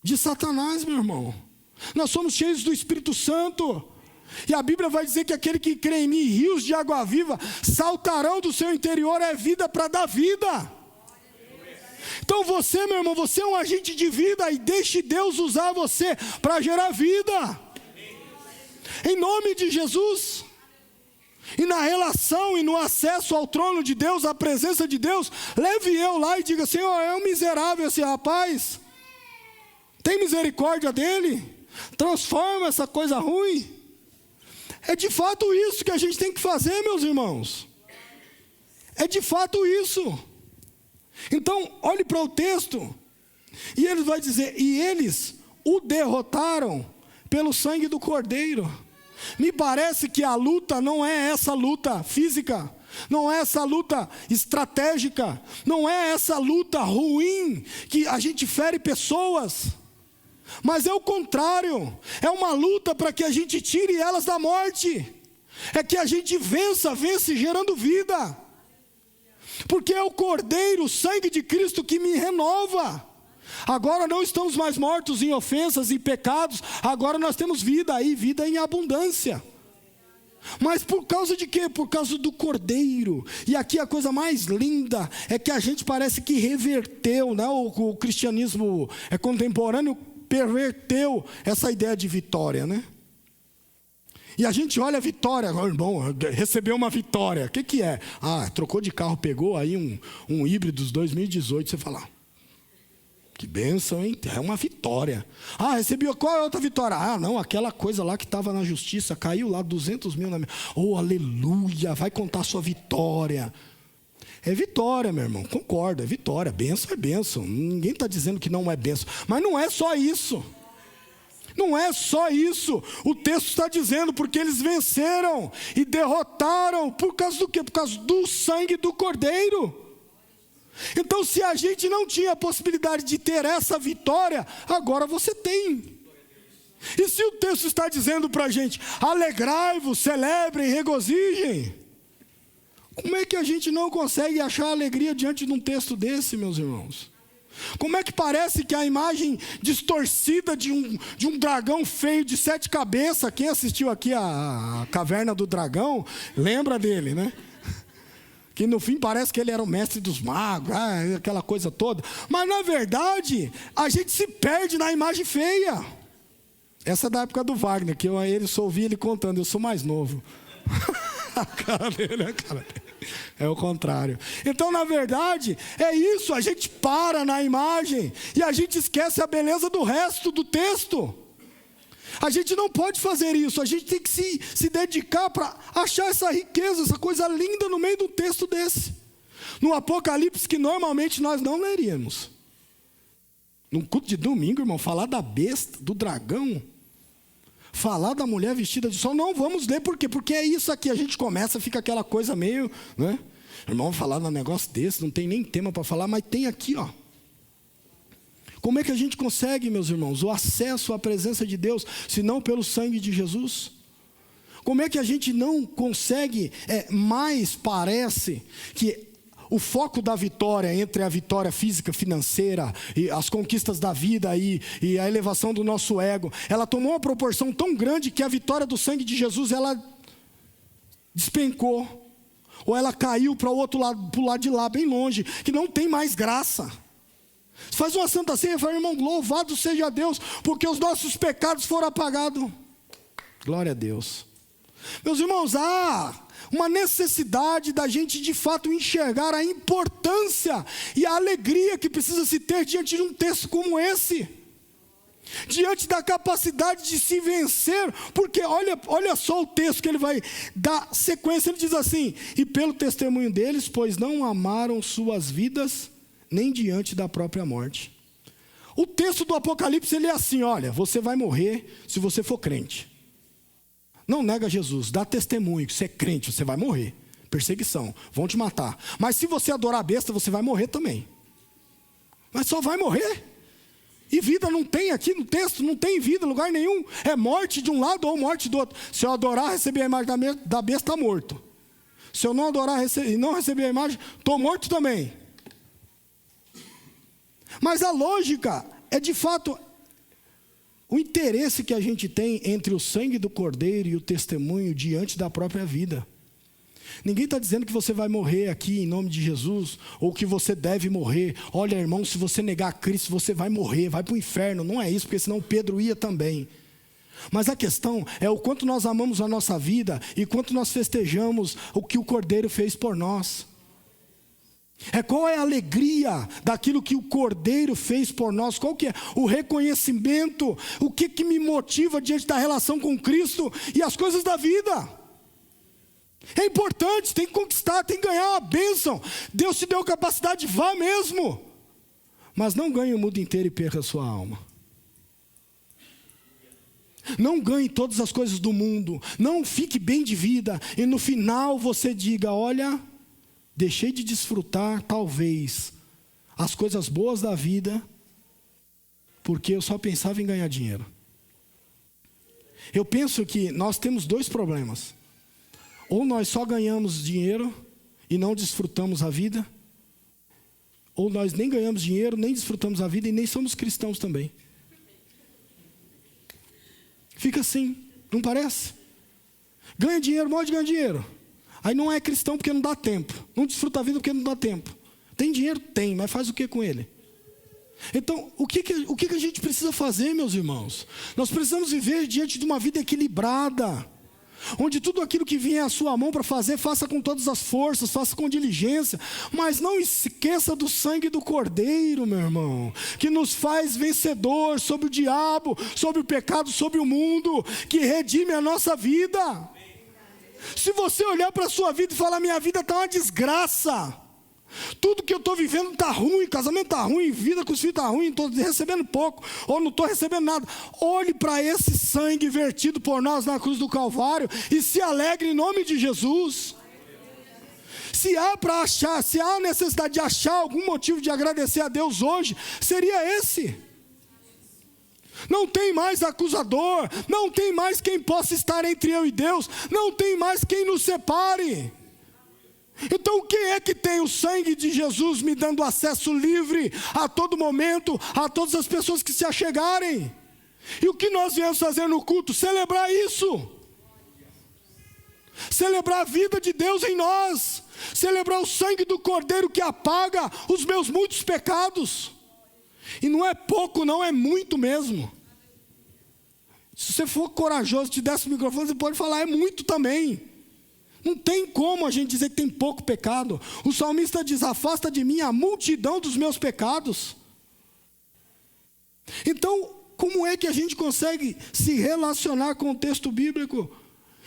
Speaker 2: de Satanás, meu irmão. Nós somos cheios do Espírito Santo. E a Bíblia vai dizer que aquele que crê em mim, rios de água viva saltarão do seu interior, é vida para dar vida. Então você, meu irmão, você é um agente de vida, e deixe Deus usar você para gerar vida. Em nome de Jesus. E na relação e no acesso ao trono de Deus, à presença de Deus, leve eu lá e diga: Senhor, é um miserável esse rapaz, tem misericórdia dele, transforma essa coisa ruim. É de fato isso que a gente tem que fazer, meus irmãos. É de fato isso. Então, olhe para o texto, e ele vai dizer: e eles o derrotaram pelo sangue do Cordeiro. Me parece que a luta não é essa luta física, não é essa luta estratégica, não é essa luta ruim que a gente fere pessoas, mas é o contrário. É uma luta para que a gente tire elas da morte, é que a gente vence gerando vida, porque é o Cordeiro, o sangue de Cristo que me renova. Agora não estamos mais mortos em ofensas e pecados, agora nós temos vida, e vida em abundância. Mas por causa de quê? Por causa do Cordeiro. E aqui a coisa mais linda é que a gente parece que reverteu, né? O cristianismo contemporâneo perverteu essa ideia de vitória, né? E a gente olha a vitória, irmão, recebeu uma vitória. O que é? Trocou de carro, pegou aí um híbridos 2018, você fala, que bênção, hein? É uma vitória. Recebi, qual é a outra vitória? Não, aquela coisa lá que estava na justiça, caiu lá 200 mil na minha... Oh, aleluia, vai contar a sua vitória. É vitória, meu irmão, concordo, é vitória. Bênção é bênção, ninguém está dizendo que não é bênção. Mas não é só isso. Não é só isso. O texto está dizendo porque eles venceram e derrotaram. Por causa do quê? Por causa do sangue do Cordeiro. Então, se a gente não tinha a possibilidade de ter essa vitória, agora você tem. E se o texto está dizendo para a gente, alegrai-vos, celebrem, regozijem, como é que a gente não consegue achar alegria diante de um texto desse, meus irmãos? Como é que parece que a imagem distorcida de um dragão feio de 7 cabeças, quem assistiu aqui a Caverna do Dragão, lembra dele, né? Que no fim parece que ele era o mestre dos magos, aquela coisa toda. Mas na verdade, a gente se perde na imagem feia. Essa é da época do Wagner, que eu só ouvi ele contando, eu sou mais novo. A cara dele, a cara dele. É o contrário. Então, na verdade, é isso. A gente para na imagem e a gente esquece a beleza do resto do texto. A gente não pode fazer isso. A gente tem que se dedicar para achar essa riqueza, essa coisa linda no meio de um texto desse. No Apocalipse, que normalmente nós não leríamos. Num culto de domingo, irmão, falar da besta, do dragão, falar da mulher vestida de sol, não vamos ler, por quê? Porque é isso aqui, a gente começa, fica aquela coisa meio, né? Irmão, falar num negócio desse, não tem nem tema para falar, mas tem aqui, ó. Como é que a gente consegue, meus irmãos, o acesso à presença de Deus, se não pelo sangue de Jesus? Como é que a gente não consegue, mais parece que o foco da vitória, entre a vitória física, financeira, e as conquistas da vida e a elevação do nosso ego, ela tomou uma proporção tão grande que a vitória do sangue de Jesus, ela despencou, ou ela caiu para o outro lado, para o lado de lá, bem longe, que não tem mais graça. Você faz uma santa ceia e fala, irmão, louvado seja Deus, porque os nossos pecados foram apagados. Glória a Deus. Meus irmãos, uma necessidade da gente de fato enxergar a importância e a alegria que precisa se ter diante de um texto como esse, diante da capacidade de se vencer, porque olha só o texto que ele vai dar sequência, ele diz assim, e pelo testemunho deles, pois não amaram suas vidas, nem diante da própria morte. O texto do Apocalipse, ele é assim, olha, você vai morrer se você for crente. Não nega Jesus, dá testemunho que você é crente, você vai morrer. Perseguição, vão te matar. Mas se você adorar a besta, você vai morrer também. Mas só vai morrer. E vida não tem aqui no texto, não tem vida em lugar nenhum. É morte de um lado ou morte do outro. Se eu adorar, receber a imagem da besta, está morto. Se eu não adorar e não receber a imagem, estou morto também. Mas a lógica é de fato o interesse que a gente tem entre o sangue do Cordeiro e o testemunho diante da própria vida. Ninguém está dizendo que você vai morrer aqui em nome de Jesus, ou que você deve morrer. Olha, irmão, se você negar Cristo, você vai morrer, vai para o inferno. Não é isso, porque senão Pedro ia também. Mas a questão é o quanto nós amamos a nossa vida e quanto nós festejamos o que o Cordeiro fez por nós. Qual é a alegria daquilo que o Cordeiro fez por nós? Qual que é o reconhecimento? O que me motiva diante da relação com Cristo e as coisas da vida? É importante, tem que conquistar, tem que ganhar uma bênção. Deus te deu capacidade, vá mesmo. Mas não ganhe o mundo inteiro e perca a sua alma. Não ganhe todas as coisas do mundo. Não fique bem de vida e no final você diga, olha, deixei de desfrutar, talvez, as coisas boas da vida, porque eu só pensava em ganhar dinheiro. Eu penso que nós temos 2 problemas. Ou nós só ganhamos dinheiro e não desfrutamos a vida, ou nós nem ganhamos dinheiro, nem desfrutamos a vida e nem somos cristãos também. Fica assim, não parece? Ganha dinheiro, morre de ganhar dinheiro. Aí não é cristão porque não dá tempo. Não desfruta a vida porque não dá tempo. Tem dinheiro? Tem, mas faz o que com ele? Então, o que a gente precisa fazer, meus irmãos? Nós precisamos viver diante de uma vida equilibrada, onde tudo aquilo que vier à sua mão para fazer, faça com todas as forças, faça com diligência, mas não esqueça do sangue do Cordeiro, meu irmão, que nos faz vencedor sobre o diabo, sobre o pecado, sobre o mundo, que redime a nossa vida. Se você olhar para a sua vida e falar, minha vida está uma desgraça, tudo que eu estou vivendo está ruim, casamento está ruim, vida com os filhos está ruim, estou recebendo pouco, ou não estou recebendo nada. Olhe para esse sangue vertido por nós na cruz do Calvário e se alegre em nome de Jesus. Se há necessidade de achar algum motivo de agradecer a Deus hoje, seria esse. Não tem mais acusador, não tem mais quem possa estar entre eu e Deus, não tem mais quem nos separe. Então quem é que tem o sangue de Jesus me dando acesso livre a todo momento, a todas as pessoas que se achegarem? E o que nós viemos fazer no culto? Celebrar isso. Celebrar a vida de Deus em nós. Celebrar o sangue do Cordeiro que apaga os meus muitos pecados. E não é pouco, não, é muito mesmo. Se você for corajoso, te desse o microfone, você pode falar, é muito também. Não tem como a gente dizer que tem pouco pecado. O salmista diz, afasta de mim a multidão dos meus pecados. Então, como é que a gente consegue se relacionar com o texto bíblico?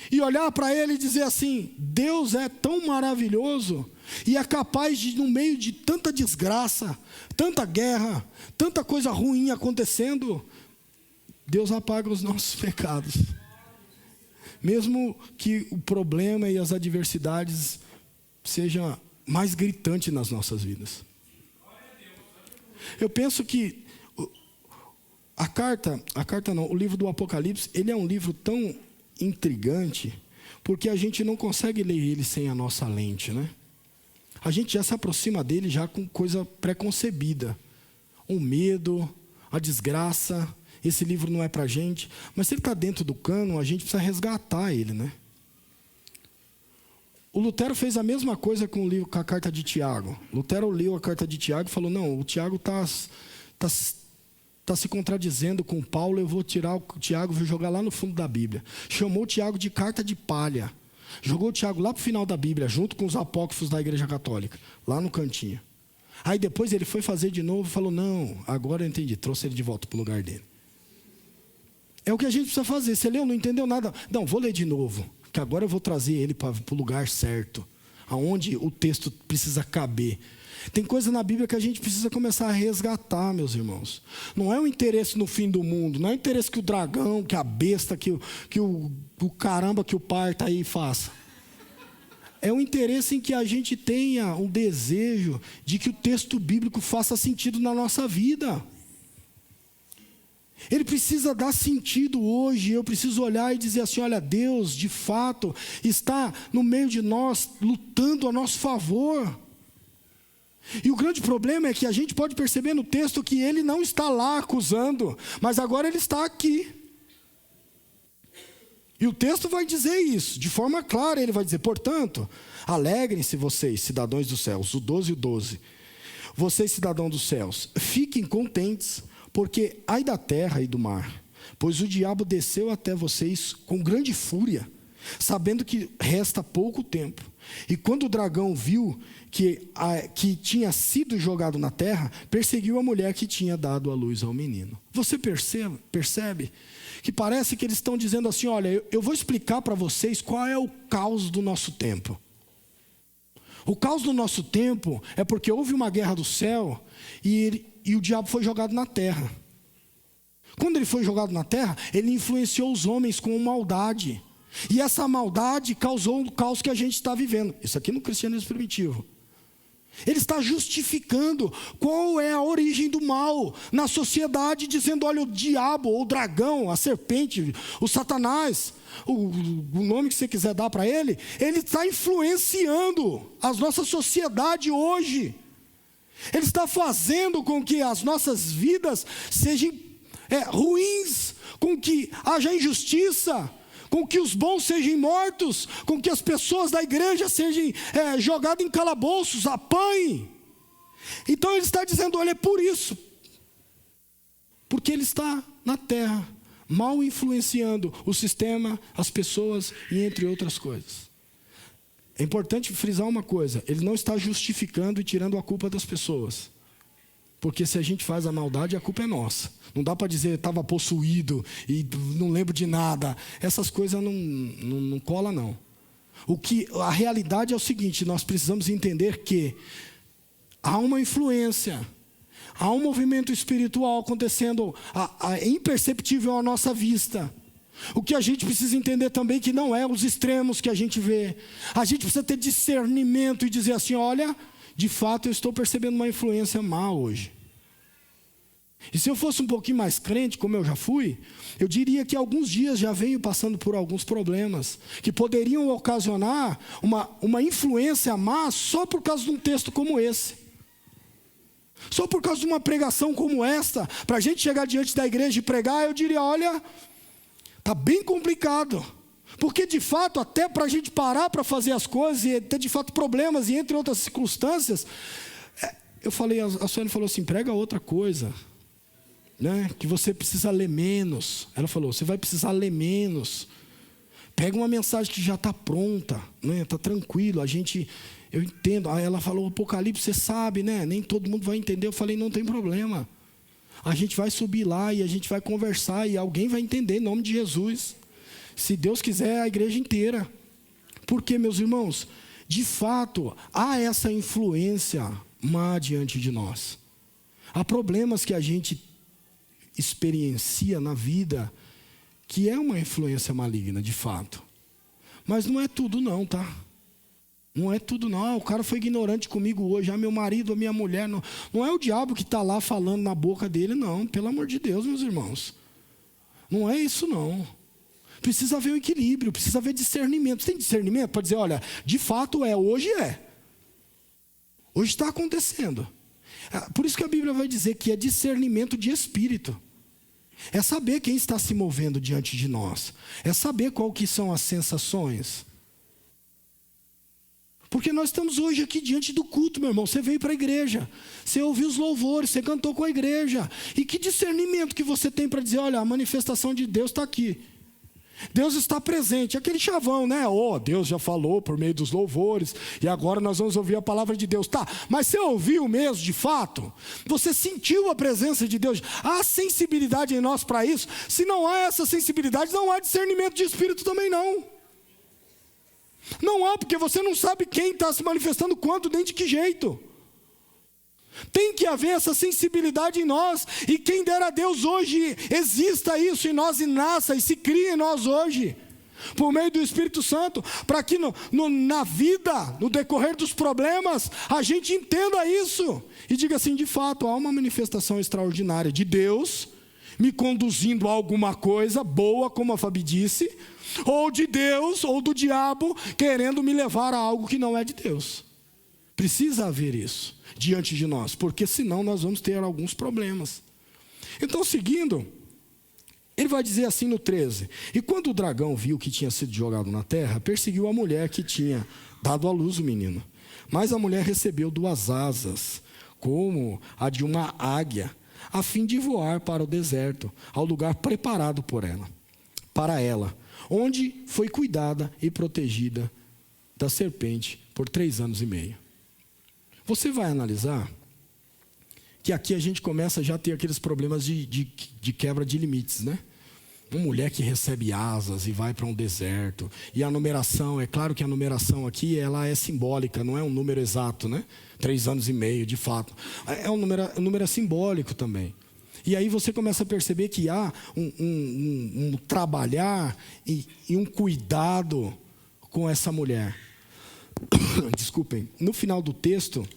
Speaker 2: E olhar para ele e dizer assim, Deus é tão maravilhoso e é capaz de, no meio de tanta desgraça, tanta guerra, tanta coisa ruim acontecendo, Deus apaga os nossos pecados. Mesmo que o problema e as adversidades sejam mais gritantes nas nossas vidas. Eu penso que o livro do Apocalipse, ele é um livro tão intrigante, porque a gente não consegue ler ele sem a nossa lente, né? A gente já se aproxima dele já com coisa pré-concebida. O medo, a desgraça. Esse livro não é para a gente, mas se ele está dentro do cânon, a gente precisa resgatar ele, né? O Lutero fez a mesma coisa com a carta de Tiago. Lutero leu a carta de Tiago e falou, não, o Tiago está se contradizendo com Paulo, eu vou tirar o Tiago e vou jogar lá no fundo da Bíblia. Chamou o Tiago de carta de palha. Jogou o Tiago lá para o final da Bíblia, junto com os apócrifos da Igreja Católica, lá no cantinho. Aí depois ele foi fazer de novo e falou, não, agora eu entendi, trouxe ele de volta para o lugar dele. É o que a gente precisa fazer. Você leu, não entendeu nada? Não, vou ler de novo, que agora eu vou trazer ele para o lugar certo, aonde o texto precisa caber. Tem coisa na Bíblia que a gente precisa começar a resgatar, meus irmãos. Não é o interesse no fim do mundo, não é o interesse que o dragão, que a besta, que o caramba que o pai está aí faça. É o interesse em que a gente tenha um desejo de que o texto bíblico faça sentido na nossa vida. Ele precisa dar sentido hoje. Eu preciso olhar e dizer assim, olha, Deus de fato está no meio de nós, lutando a nosso favor. E o grande problema é que a gente pode perceber no texto que ele não está lá acusando, mas agora ele está aqui. E o texto vai dizer isso, de forma clara. Ele vai dizer, portanto, alegrem-se vocês, cidadãos dos céus, o 12 e o 12. Vocês, cidadãos dos céus, fiquem contentes, porque ai da terra e do mar, pois o diabo desceu até vocês com grande fúria, sabendo que resta pouco tempo. E quando o dragão viu que tinha sido jogado na terra, perseguiu a mulher que tinha dado a luz ao menino. Você percebe que parece que eles estão dizendo assim, olha, eu vou explicar para vocês qual é o caos do nosso tempo. O caos do nosso tempo é porque houve uma guerra do céu e o diabo foi jogado na terra. Quando ele foi jogado na terra, ele influenciou os homens com maldade. E essa maldade causou o caos que a gente está vivendo. Isso aqui no cristianismo primitivo. Ele está justificando qual é a origem do mal na sociedade, dizendo, olha, o diabo, ou o dragão, a serpente, o Satanás, o nome que você quiser dar para ele está influenciando a nossa sociedade hoje. Ele está fazendo com que as nossas vidas sejam ruins, com que haja injustiça, com que os bons sejam mortos, com que as pessoas da igreja sejam jogadas em calabouços, apanhem. Então ele está dizendo, olha, é por isso, porque ele está na terra, mal influenciando o sistema, as pessoas e entre outras coisas. É importante frisar uma coisa, ele não está justificando e tirando a culpa das pessoas. Porque se a gente faz a maldade, a culpa é nossa. Não dá para dizer estava possuído e não lembro de nada. Essas coisas não colam, não. A realidade é o seguinte, nós precisamos entender que há uma influência, há um movimento espiritual acontecendo imperceptível à nossa vista. O que a gente precisa entender também é que não é os extremos que a gente vê. A gente precisa ter discernimento e dizer assim, olha, de fato eu estou percebendo uma influência má hoje. E se eu fosse um pouquinho mais crente, como eu já fui, eu diria que há alguns dias já venho passando por alguns problemas que poderiam ocasionar uma influência má só por causa de um texto como esse. Só por causa de uma pregação como esta, para a gente chegar diante da igreja e pregar, eu diria, olha, está bem complicado. Porque de fato, até para a gente parar para fazer as coisas e ter de fato problemas e entre outras circunstâncias, eu falei, a Sônia falou assim, prega outra coisa, né? Que você precisa ler menos. Ela falou, você vai precisar ler menos. Pega uma mensagem que já está pronta, né? Está tranquilo, eu entendo. Aí ela falou, Apocalipse, você sabe, né? Nem todo mundo vai entender. Eu falei, não tem problema. A gente vai subir lá e a gente vai conversar e alguém vai entender em nome de Jesus. Se Deus quiser, a igreja inteira. Porque, meus irmãos, de fato, há essa influência má diante de nós. Há problemas que a gente experiencia na vida que é uma influência maligna, de fato. Mas não é tudo não, tá? Não é tudo não. O cara foi ignorante comigo hoje. Meu marido, a minha mulher. Não é o diabo que está lá falando na boca dele, não. Pelo amor de Deus, meus irmãos. Não é isso não. Precisa haver um equilíbrio, precisa haver discernimento. Você tem discernimento para dizer, olha, de fato hoje é. Hoje está acontecendo. Por isso que a Bíblia vai dizer que é discernimento de espírito. É saber quem está se movendo diante de nós. É saber qual que são as sensações. Porque nós estamos hoje aqui diante do culto, meu irmão. Você veio para a igreja, você ouviu os louvores, você cantou com a igreja. E que discernimento que você tem para dizer, olha, a manifestação de Deus está aqui. Deus está presente, aquele chavão, né? Deus já falou por meio dos louvores, e agora nós vamos ouvir a palavra de Deus. Tá, mas você ouviu mesmo de fato? Você sentiu a presença de Deus? Há sensibilidade em nós para isso? Se não há essa sensibilidade, não há discernimento de espírito também não. Não há, porque você não sabe quem está se manifestando quando, nem de que jeito. Tem que haver essa sensibilidade em nós. E quem dera a Deus hoje exista isso em nós e nasça e se crie em nós hoje, por meio do Espírito Santo, para que na vida, no decorrer dos problemas, a gente entenda isso e diga assim, de fato, há uma manifestação extraordinária de Deus me conduzindo a alguma coisa boa, como a Fabi disse, ou de Deus ou do diabo querendo me levar a algo que não é de Deus. Precisa haver isso diante de nós, porque senão nós vamos ter alguns problemas. Então, seguindo, ele vai dizer assim no 13: e quando o dragão viu que tinha sido jogado na terra, perseguiu a mulher que tinha dado à luz o menino. Mas a mulher recebeu 2 asas, como a de uma águia, a fim de voar para o deserto, ao lugar preparado para ela, onde foi cuidada e protegida da serpente por 3 anos e meio. Você vai analisar que aqui a gente começa já a ter aqueles problemas de quebra de limites, né? Uma mulher que recebe asas e vai para um deserto. E a numeração, é claro que a numeração aqui ela é simbólica, não é um número exato, né? 3 anos e meio, de fato. É um número simbólico também. E aí você começa a perceber que há um trabalhar e um cuidado com essa mulher. Desculpem. No final do texto,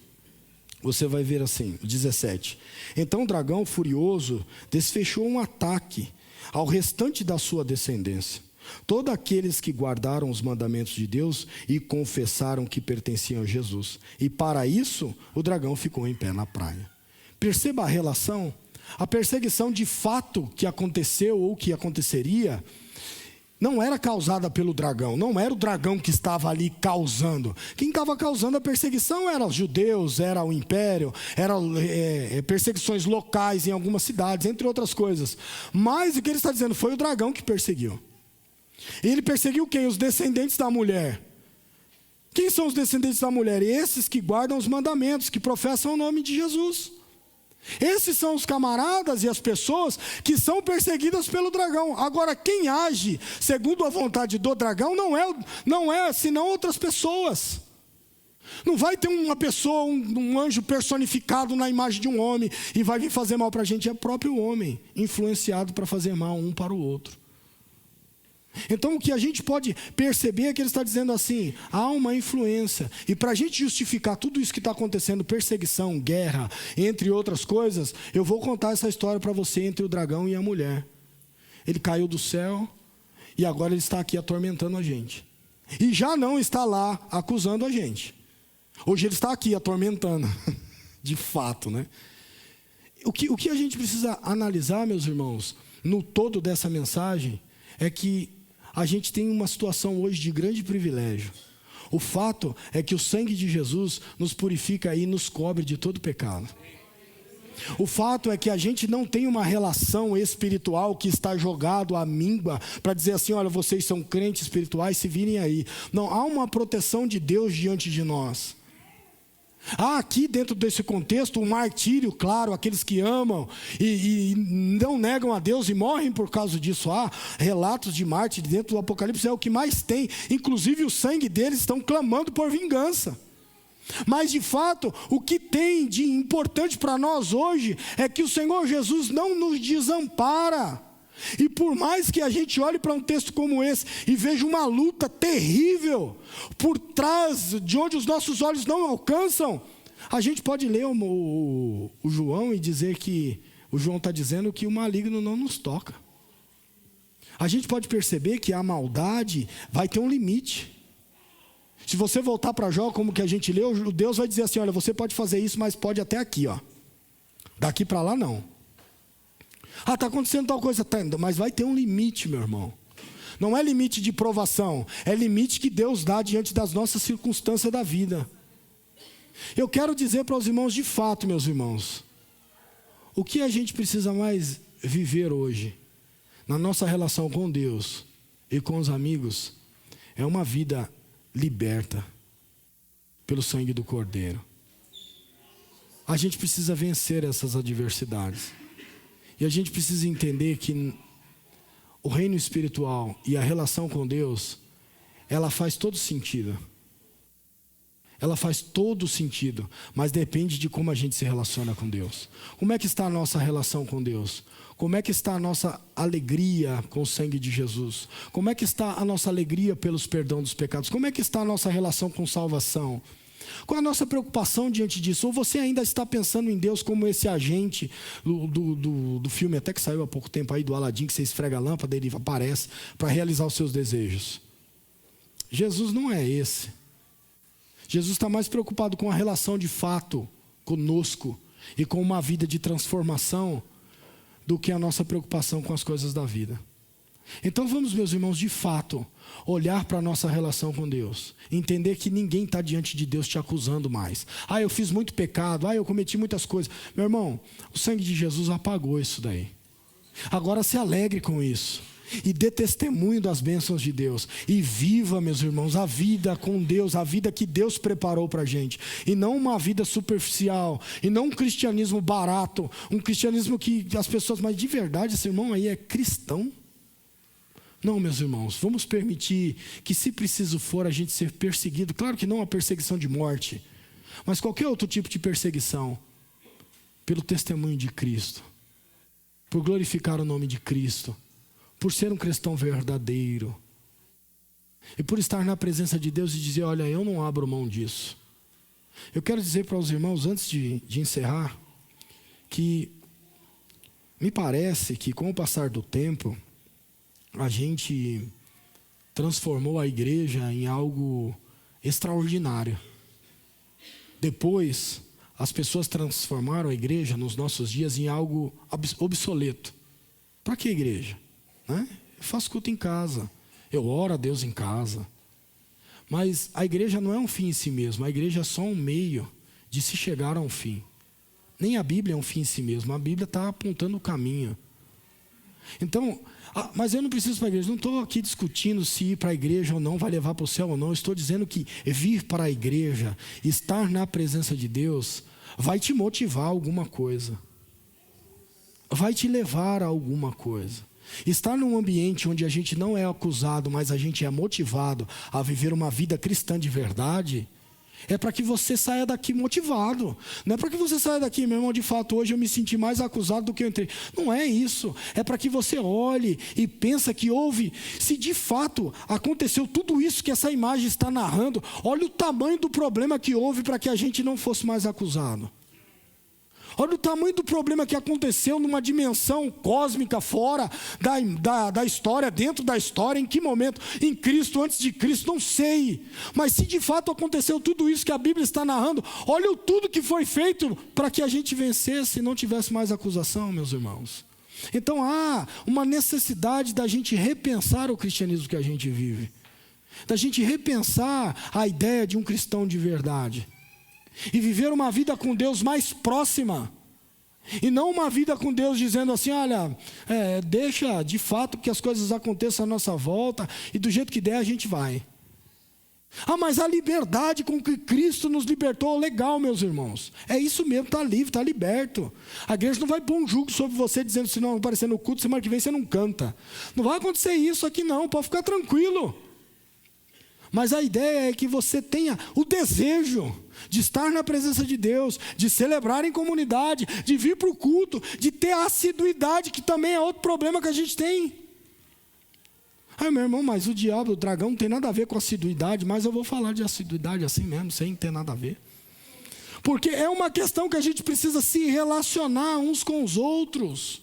Speaker 2: você vai ver assim, 17. Então o dragão furioso desfechou um ataque ao restante da sua descendência. Todos aqueles que guardaram os mandamentos de Deus e confessaram que pertenciam a Jesus. E para isso, o dragão ficou em pé na praia. Perceba a relação. A perseguição de fato que aconteceu ou que aconteceria não era causada pelo dragão, não era o dragão que estava ali causando. Quem estava causando a perseguição eram os judeus, era o império, eram perseguições locais em algumas cidades, entre outras coisas. Mas o que ele está dizendo foi o dragão que perseguiu. E ele perseguiu quem? Os descendentes da mulher. Quem são os descendentes da mulher? Esses que guardam os mandamentos, que professam o nome de Jesus. Esses são os camaradas e as pessoas que são perseguidas pelo dragão. Agora, quem age segundo a vontade do dragão não é senão outras pessoas. Não vai ter uma pessoa, um anjo personificado na imagem de um homem e vai vir fazer mal para a gente. É o próprio homem influenciado para fazer mal um para o outro. Então o que a gente pode perceber é que ele está dizendo assim: há uma influência. E para a gente justificar tudo isso que está acontecendo, perseguição, guerra, entre outras coisas, eu vou contar essa história para você entre o dragão e a mulher. Ele caiu do céu e agora ele está aqui atormentando a gente. E já não está lá acusando a gente. Hoje ele está aqui atormentando, de fato, né? O que a gente precisa analisar, meus irmãos, no todo dessa mensagem, é que a gente tem uma situação hoje de grande privilégio. O fato é que o sangue de Jesus nos purifica e nos cobre de todo pecado. O fato é que a gente não tem uma relação espiritual que está jogado à míngua para dizer assim: olha, vocês são crentes espirituais, se virem aí. Não, há uma proteção de Deus diante de nós. Há aqui dentro desse contexto um martírio, claro, aqueles que amam e não negam a Deus e morrem por causa disso. Há relatos de mártires dentro do Apocalipse, é o que mais tem. Inclusive o sangue deles estão clamando por vingança. Mas de fato, o que tem de importante para nós hoje é que o Senhor Jesus não nos desampara. E por mais que a gente olhe para um texto como esse e veja uma luta terrível por trás de onde os nossos olhos não alcançam, a gente pode ler o João e dizer que o João está dizendo que o maligno não nos toca. A gente pode perceber que a maldade vai ter um limite. Se você voltar para Jó, como que a gente leu, Deus vai dizer assim: olha, você pode fazer isso, mas pode até aqui, ó. Daqui para lá não. Ah, está acontecendo tal coisa, mas vai ter um limite, meu irmão. Não é limite de provação, é limite que Deus dá diante das nossas circunstâncias da vida. Eu quero dizer para os irmãos, de fato, meus irmãos, o que a gente precisa mais viver hoje, na nossa relação com Deus e com os amigos, é uma vida liberta pelo sangue do Cordeiro. A gente precisa vencer essas adversidades. E a gente precisa entender que o reino espiritual e a relação com Deus, ela faz todo sentido. Ela faz todo sentido, mas depende de como a gente se relaciona com Deus. Como é que está a nossa relação com Deus? Como é que está a nossa alegria com o sangue de Jesus? Como é que está a nossa alegria pelos perdão dos pecados? Como é que está a nossa relação com salvação? Qual a nossa preocupação diante disso? Ou você ainda está pensando em Deus como esse agente do filme, até que saiu há pouco tempo aí, do Aladim, que você esfrega a lâmpada e ele aparece para realizar os seus desejos? Jesus não é esse. Jesus está mais preocupado com a relação de fato conosco e com uma vida de transformação do que a nossa preocupação com as coisas da vida. Então vamos, meus irmãos, de fato, olhar para a nossa relação com Deus, entender que ninguém está diante de Deus te acusando mais. Ah, eu fiz muito pecado, eu cometi muitas coisas. Meu irmão, o sangue de Jesus apagou isso daí. Agora se alegre com isso e dê testemunho das bênçãos de Deus e viva, meus irmãos, a vida com Deus, a vida que Deus preparou para a gente, e não uma vida superficial, e não um cristianismo barato, um cristianismo que as pessoas, mas de verdade esse irmão aí é cristão? Não, meus irmãos, vamos permitir que, se preciso for, a gente ser perseguido. Claro que não a perseguição de morte, mas qualquer outro tipo de perseguição, pelo testemunho de Cristo, por glorificar o nome de Cristo, por ser um cristão verdadeiro, e por estar na presença de Deus e dizer: olha, eu não abro mão disso. Eu quero dizer para os irmãos, antes de encerrar, que me parece que com o passar do tempo, a gente transformou a igreja em algo extraordinário. Depois, as pessoas transformaram a igreja nos nossos dias em algo obsoleto. Para que igreja? Né? Eu faço culto em casa. Eu oro a Deus em casa. Mas a igreja não é um fim em si mesmo. A igreja é só um meio de se chegar a um fim. Nem a Bíblia é um fim em si mesmo. A Bíblia está apontando o caminho. Então, mas eu não preciso ir para a igreja. Não estou aqui discutindo se ir para a igreja ou não vai levar para o céu ou não. Estou dizendo que vir para a igreja, estar na presença de Deus, vai te motivar a alguma coisa. Vai te levar a alguma coisa. Estar num ambiente onde a gente não é acusado, mas a gente é motivado a viver uma vida cristã de verdade, é para que você saia daqui motivado. Não é para que você saia daqui, meu irmão, de fato, hoje eu me senti mais acusado do que eu entrei. Não é isso. É para que você olhe e pense que houve, se de fato aconteceu tudo isso que essa imagem está narrando, olha o tamanho do problema que houve para que a gente não fosse mais acusado. Olha o tamanho do problema que aconteceu numa dimensão cósmica fora da história, dentro da história, em que momento? Em Cristo, antes de Cristo, não sei. Mas se de fato aconteceu tudo isso que a Bíblia está narrando, olha o tudo que foi feito para que a gente vencesse e não tivesse mais acusação, meus irmãos. Então há uma necessidade da gente repensar o cristianismo que a gente vive. Da gente repensar a ideia de um cristão de verdade. E viver uma vida com Deus mais próxima. E não uma vida com Deus dizendo assim, olha, deixa de fato que as coisas aconteçam à nossa volta e do jeito que der a gente vai. Mas a liberdade com que Cristo nos libertou, legal, meus irmãos. É isso mesmo, está livre, está liberto. A igreja não vai pôr um jugo sobre você dizendo, se não aparecer no culto, semana que vem você não canta. Não vai acontecer isso aqui não, pode ficar tranquilo. Mas a ideia é que você tenha o desejo de estar na presença de Deus, de celebrar em comunidade, de vir para o culto, de ter a assiduidade, que também é outro problema que a gente tem. Meu irmão, mas o diabo, o dragão não tem nada a ver com assiduidade, mas eu vou falar de assiduidade assim mesmo, sem ter nada a ver. Porque é uma questão que a gente precisa se relacionar uns com os outros.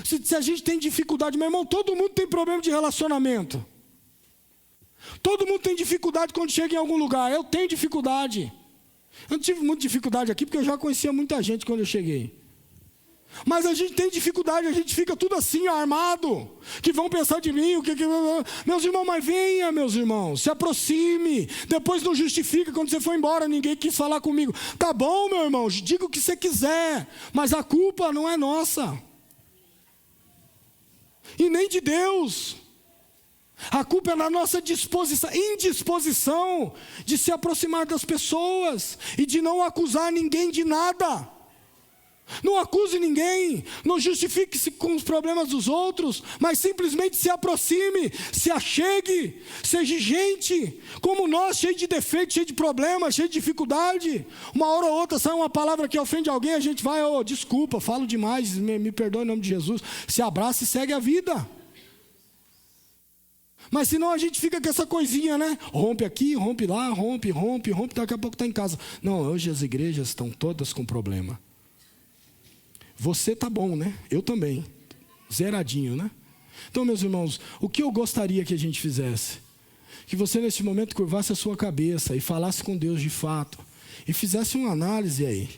Speaker 2: Se a gente tem dificuldade, meu irmão, todo mundo tem problema de relacionamento. Todo mundo tem dificuldade quando chega em algum lugar. Eu tenho dificuldade. Eu não tive muita dificuldade aqui, porque eu já conhecia muita gente quando eu cheguei. Mas a gente tem dificuldade, a gente fica tudo assim, armado. Que vão pensar de mim, meus irmãos, mas venha, meus irmãos, se aproxime. Depois não justifica quando você foi embora, ninguém quis falar comigo. Tá bom, meu irmão, diga o que você quiser, mas a culpa não é nossa. E nem de Deus. A culpa é na nossa indisposição de se aproximar das pessoas e de não acusar ninguém de nada. Não acuse ninguém, não justifique-se com os problemas dos outros, mas simplesmente se aproxime, se achegue, seja gente como nós, cheio de defeitos, cheio de problemas, cheio de dificuldade. Uma hora ou outra sai uma palavra que ofende alguém, a gente vai, desculpa, falo demais, me perdoe em nome de Jesus, se abraça e segue a vida. Mas senão a gente fica com essa coisinha, né? Rompe aqui, rompe lá, rompe, daqui a pouco está em casa. Não, hoje as igrejas estão todas com problema. Você está bom, né? Eu também. Zeradinho, né? Então, meus irmãos, o que eu gostaria que a gente fizesse? Que você nesse momento curvasse a sua cabeça e falasse com Deus de fato. E fizesse uma análise aí.